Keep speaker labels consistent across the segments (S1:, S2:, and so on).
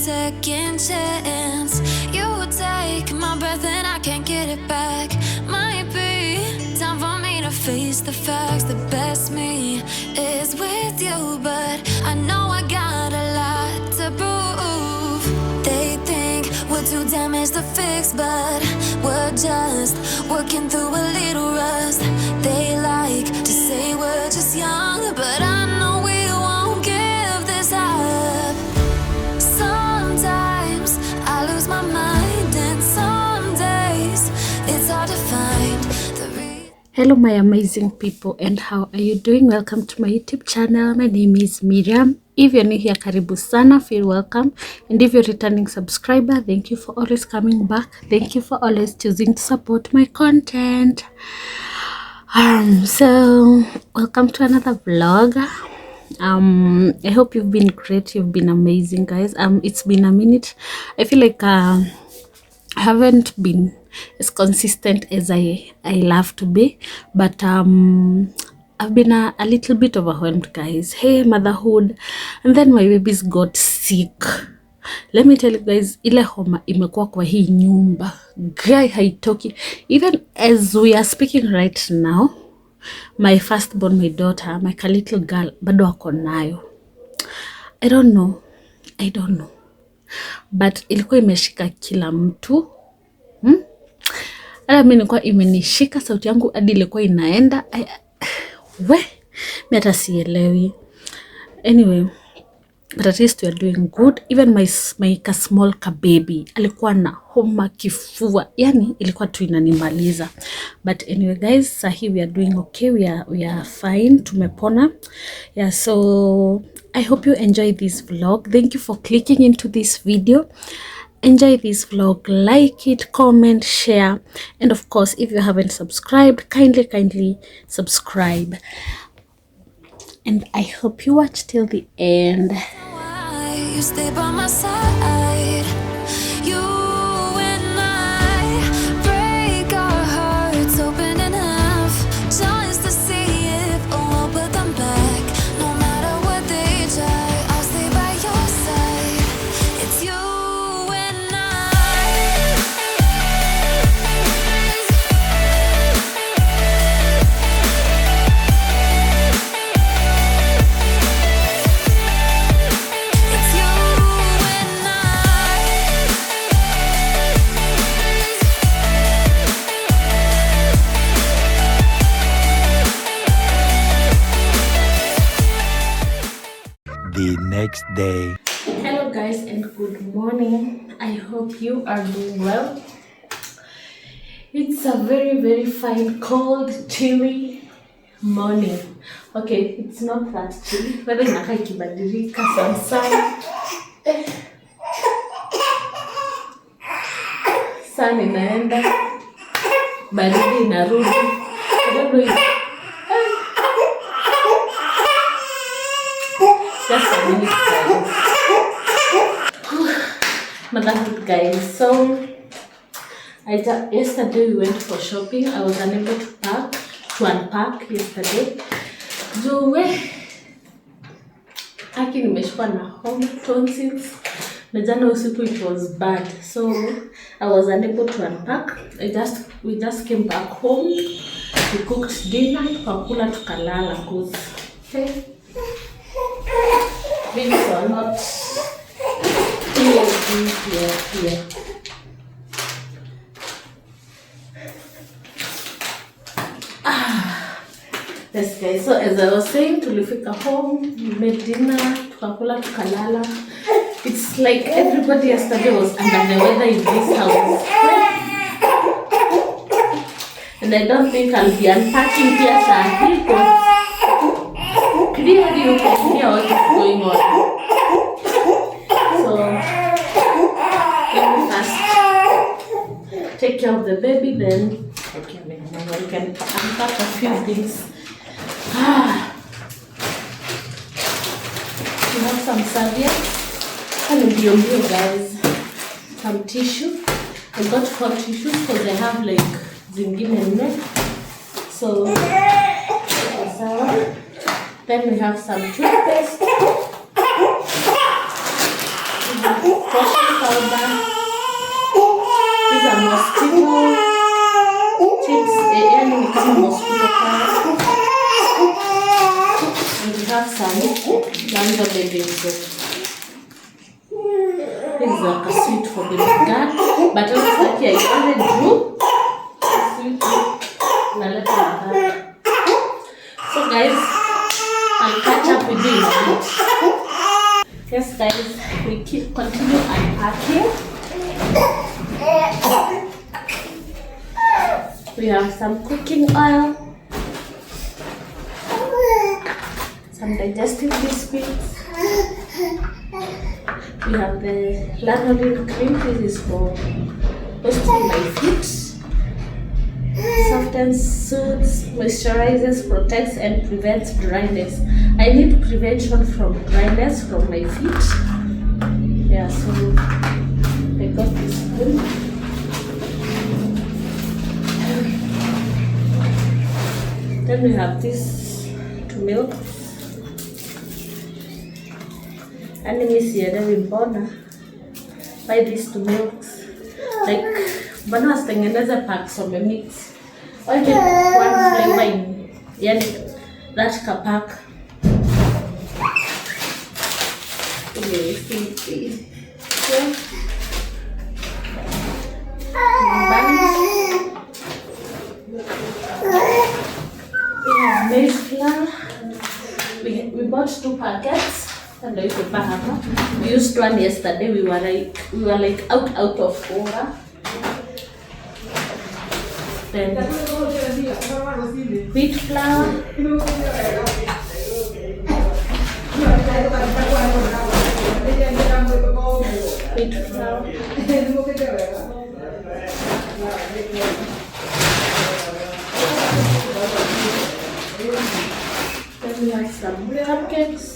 S1: second chance. You take my breath and I can't get it back. Might be time for me to face the facts. The best me is with you, but I know I got a lot to prove. They think we're too damaged to fix, but we're just working through a little rust. They like to say we're just young, but I know we won't give this up. Sometimes I lose my mind, and some days it's hard to find the reason.
S2: Hello my amazing people, and how are you doing? Welcome to my YouTube channel. My name is Miriam. If you're new here, karibu sana, feel welcome. And if you're a returning subscriber, thank you for always coming back. Thank you for always choosing to support my content. So welcome to another vlog. I hope you've been great. You've been amazing, guys. It's been a minute. I feel like I haven't been as consistent as I love to be, but I've been a little bit overwhelmed, guys. Hey, motherhood, and then my babies got sick. Let me tell you guys, ile homa imekuwa kwa hii nyumba, guy haitoki. Even as we are speaking right now, my firstborn, my daughter, my little girl, bado ako nayo. I don't know, but ilikuwa imeshika kila mtu. Ala mimi nilikuwa imenishika, sauti yangu hadi ilikuwa inaenda. Mimi hata sielewi. Anyway, but at least we are doing good. Even my small baby alikuwa na homa, kifua, yani ilikuwa tu inanimaliza. But anyway guys, sahi we are doing okay. We are fine. Tumepona. Yeah, so I hope you enjoy this vlog. Thank you for clicking into this video. Enjoy this vlog, like it, comment, share, and of course if you haven't subscribed, kindly subscribe. And I hope you watch till the end.
S1: You stay by my side. You and I break our hearts open in half, just to see if we'll put them back. No matter what they try, I'll stay by your side. It's you and I. It's you and I.
S3: The next day.
S2: Hello guys and good morning. I hope you are doing well. It's a very fine, cold, chilly morning. Okay, it's not that chilly. Weather inakaa ikibadilika sana. Sun inaenda, baridi inarudi. I don't know if just a minute, guys. Motherhood, guys. So yesterday we went for shopping. I was unable to unpack yesterday. Aki nimeshikwa na home tonsils. Na jana usiku it was bad. So I was unable to unpack. We just came back home. We cooked dinner, tukakula tukalala cause things are not here. Yes guys, so as I was saying, tulifika home, we made dinner, tukakula tukalala. It's like everybody yesterday was under the weather in this house. And I don't think I'll be unpacking here sahi because clearly you can hear what is going on. So let me first take care of the baby, then we can unpack a few things. We have some serviettes and mbio guys, some tissue. I got 4 tissues because I have like zingine nne. So then we have some toothpaste. washing powder. These are mosquito chips. Yani ni kama mosquito powder. And we have some mango baby soap. This is like a sweet for baby girl, but also here I already drew sweet. So guys, I'll catch up with you in a bit. Yes guys, we continue unpacking. We have some cooking oil, some digestive biscuits. We have the lanolin cream. This is for moisturizing my feet. Softens, soothes, moisturizes, protects and prevents dryness. I need prevention from dryness from my feet. Yeah, so I got this one. Then we have this to milk. And let me see, I don't buy these two milks. Like, bana wasitengeneza packs of the mix. Or you can one flavor in that pack. We have maize flour. We bought 2 packets. And we used one yesterday. We were like out of order. Then wheat flour. Wheat flour. Then we have some cupcakes.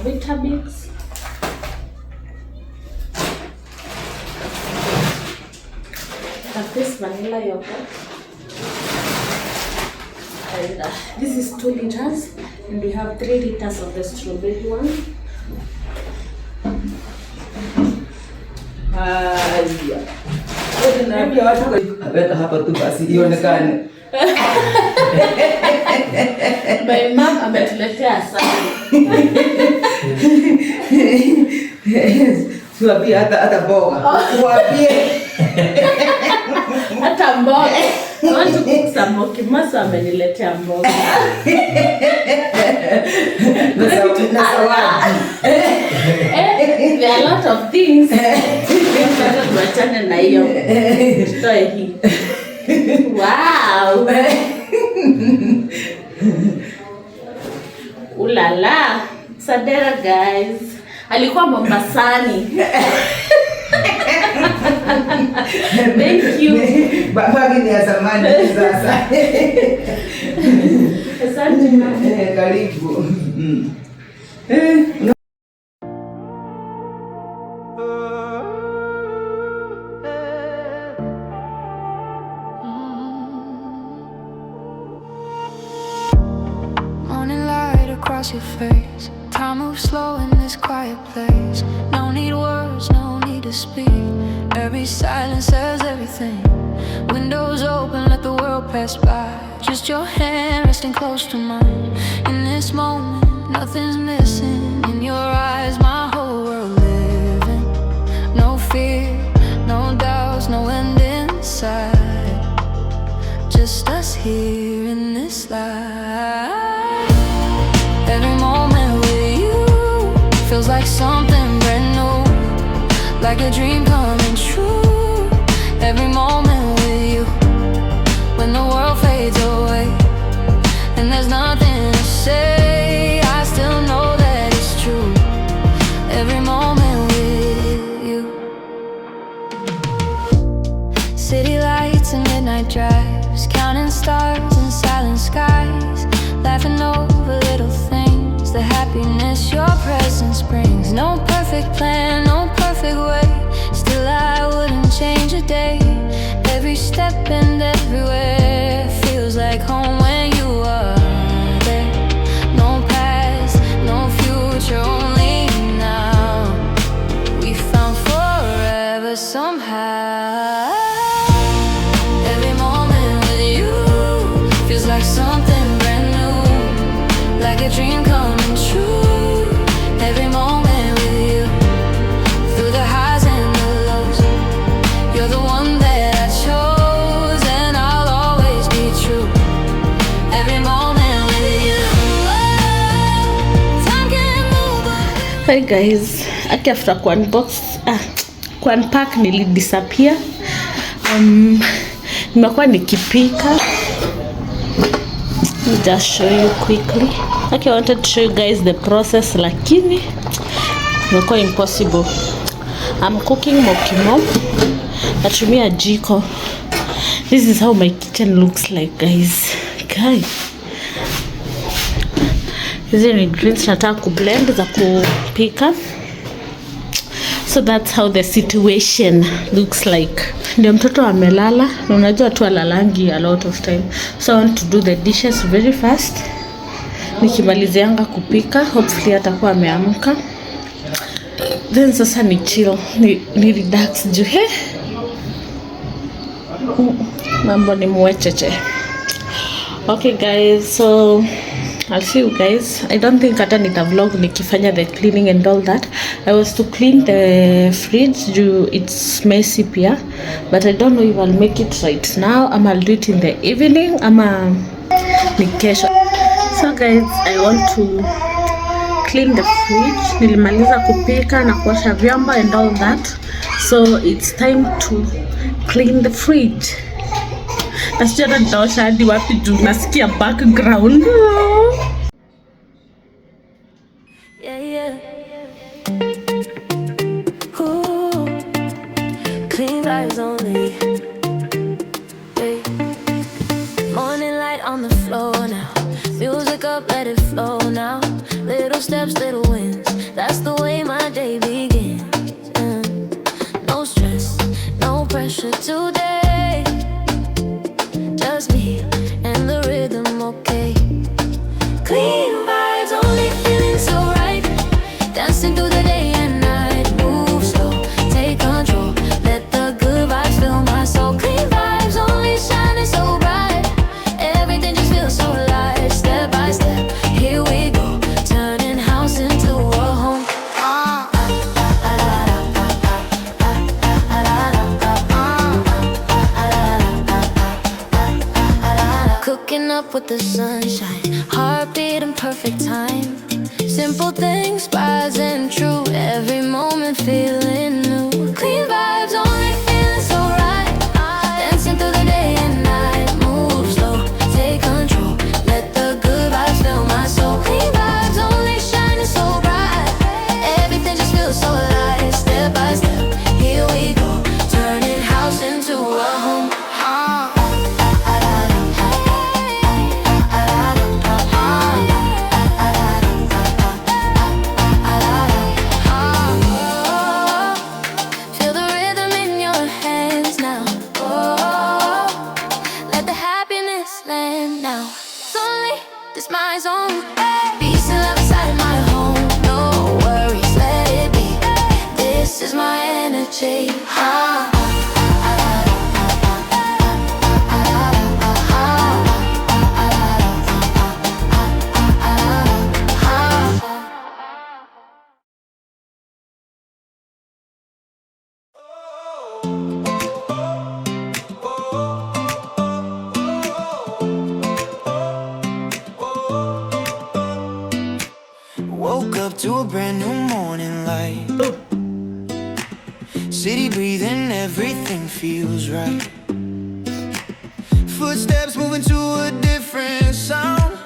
S2: Vitamix. This vanilla yogurt. And this is 2 liters. And we have 3 liters of the strawberry one.
S4: Weka hapa tu basi ionekane.
S2: My mom ametuletea sana.
S4: Tuambie hata mboga. Tuambie.
S2: Hata mboga. I want to cook some mokimasa ameniletea mboga. There are a lot of things. Tuachane na hiyo. Tutoe hii. Wow. Ulala. Sadera guys. Alikuwa Mombasani. Thank you.
S4: Baba ni ya zamani sasa.
S2: Asante mama.
S4: Karibu.
S1: Morning light across your face. Time moves slow in this quiet place. No need words, no need to speak. Every silence says everything. Windows open, let the world pass by. Just your hand resting close to mine. In this moment, nothing's missing. In your eyes, my whole world living. No fear, no doubts, no end in sight. Just us here in this life. Every moment with you feels like something brand new, like a dream coming true. Every moment with you, when the world fades away and there's nothing to say, I still know that it's true. Every moment with you. City lights and midnight drives, counting stars and silent skies, laughing over little things, the happiness your presence brings. No perfect plan, no perfect way, still I wouldn't change a day. Every step and everywhere feels like home when you are there. No past, but somehow every moment with you feels like something brand new, like a dream coming true. Every moment with you, through the highs and the lows, you're the one that I chose, and I'll always be true. Every moment with you, time can't move on.
S2: Hi guys, aki after kuunpack nilidisappear. Nimekuwa nikipika. Let me just show you quickly. Okay, I wanted to show you guys the process, lakini imekuwa impossible. I'm cooking mokimo. Natumia jiko. This is how my kitchen looks like, guys. Hizi ni greens nataka kublend za kupika. So that's how the situation looks like. Ndio mtoto amelala, na unajua tu alalangi a lot of time. So I want to do the dishes very fast. Nikimalizianga kupika, hopefully atakuwa ameamka. Then sasa ni chill, ni relax juu mambo ni mwecheche. Okay guys, so I'll see you guys. I don't think hata nita vlog nikifanya the cleaning and all that. I was to clean the fridge, it's messy pia, but I don't know if I'll make it right now, ama I'll do it in the evening, ama ni kesho. So guys, I want to clean the fridge. Nilimaliza kupika na kuosha vyombo and all that, so it's time to clean the fridge. Nasikia nitaosha hadi wapi juu nasikia background.
S1: Yeah. Ooh, clean vibes only. Hey. Morning light on the floor now. Music up, let it flow now. Little steps, little wins. That's the way my day begins. No stress, no pressure today. Just me and the rhythm, okay. Clean vibes only, feeling so right. Dancing through the day and night. Move slow, take control. Let the good vibes fill my soul. Clean vibes only, shining so bright. Everything just feels so light. Step by step, here we go. Turning house into a home. Cooking up with the sunshine, heartbeat in perfect time. Simple things, rising true. Every moment feeling new. Clean vibes only, feeling so right. Dancing through the day and night. Move slow, take control. Let the good vibes fill my soul. Clean vibes only, shining so bright. Everything just feels so alive. Step by step, here we go. Turning house into a home. Feel the rhythm in your hands now. Oh, let the happiness land now. Slowly, this my zone. Peace and love inside my home. No worries, let it be. This is my energy.
S5: Woke up to a brand new morning light. City breathing, everything feels right. Footsteps moving to a different sound.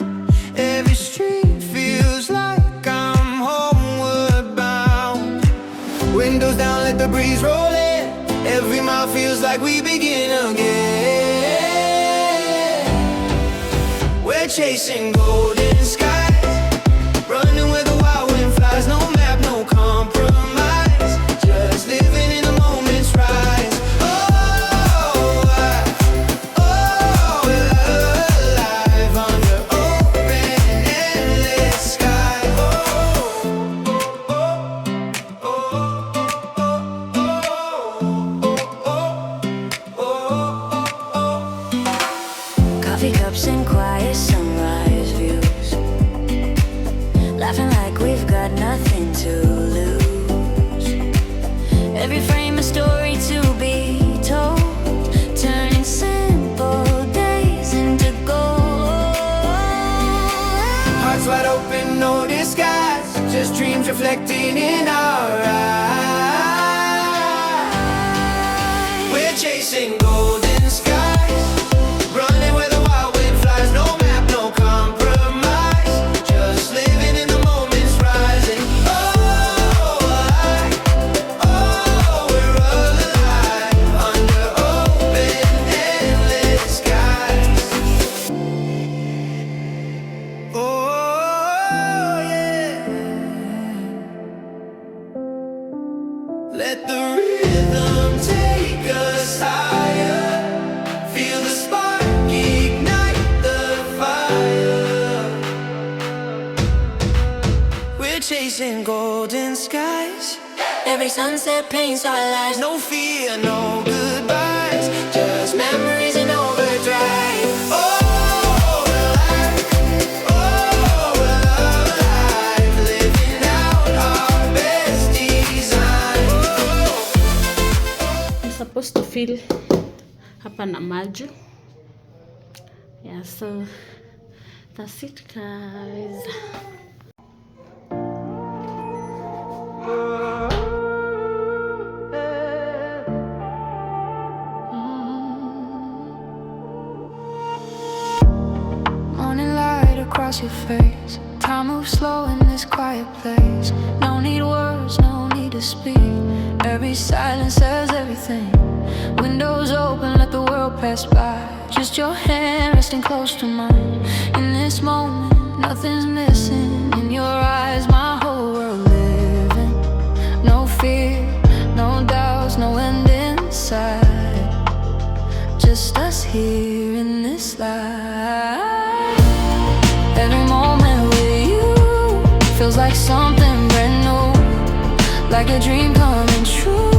S5: Every street feels like I'm homeward bound. Windows down, let the breeze roll in. Every mile feels like we begin again. We're chasing golden skies, running where the wild wind flies. No map, no compromise, just living in the moment's rise. We're alive under open endless sky. reflecting in our eyes. We're chasing golden skies, running where the wild wind flies. No map, no compromise, just living in the moment's rising. We're alive under open, endless skies. Oh yeah. Let the rhythm take us higher. Feel the spark ignite the fire. We're chasing golden skies. Every sunset paints our lives. No fear, no goodbyes, just memories in overdrive. We're alive. We're alive, living out our best design.
S2: I'm supposed to fill hapa na maji. Yeah, so that's it guys.
S1: Morning light across your face. Time moves slow in this quiet place. No need words, no need to speak. Every silence says everything. Windows open, let the world pass by. Just your hand resting close to mine. In this moment, nothing's missing. In your eyes, my whole world living. No fear, no doubts, no end in sight. Just us here in this life. Every moment with you feels like something brand new, like a dream coming true.